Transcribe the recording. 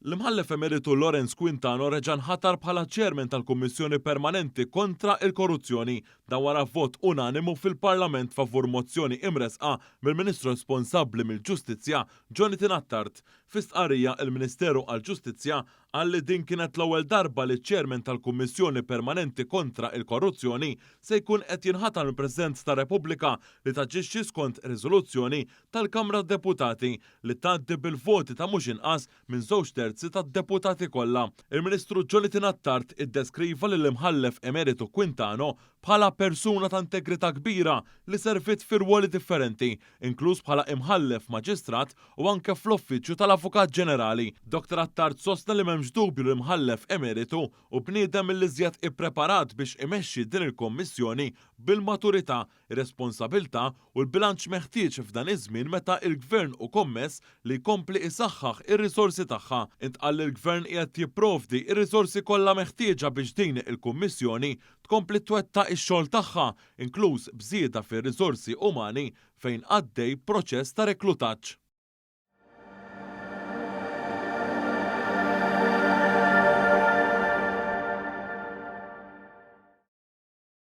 L-imħallef emeritu Lawrence Quintano reġa' nħatar bħala ċermen tal-Kummissjoni Permanenti kontra il-Korruzzjoni dan wara vot unanimu fil-Parlament favur mozzjoni imresqa mill-Ministru responsabbli mill-Ġustizzja Jonathan Attard. Fi stqarrija il-Ministeru għall-Ġustizzja qal li din kienet l-ewwel darba li ċ-ċermen tal-Kummissjoni Permanenti kontra il-Korruzzjoni se jkun qed jinħatar mill-President tar-Repubblika li taġixxi skont riżoluzzjoni tal-Kamra Deputati li tgħaddi bil-voti ta' mhux inqas minn żewġ terzi tad-deputati kollha. Il-Ministru Jonathan Attard iddeskriva lill-imħallef emeritu Quintano bħala persuna ta' integrità kbira li servit fi rwoli differenti, inkluż bħala imħallef maġistrat u anke fl-Uffiċċju tal-Avukat Ġenerali. Dr. Attard sostna li m'hemmx dubju li imħallef emeritu u bniedem mill-iżjed ippreparat biex imexxi din il-Kommissjoni bil-maturità, ir-responsabbiltà u l-bilanċ meħtieġ f'dan iż-żmien meta il-Gvern hu kommess li jkompli isaħħaħ ir-risorsi tagħha. Intqal li l-Gvern qiegħed jipprovdi r-risorsi kollha meħtieġa biex din il-Kummissjoni tkompli twettaq ix-xogħol tagħha, inkluż bżieda fir-risorsi umani fejn għaddej proċess ta' reklutaġġ.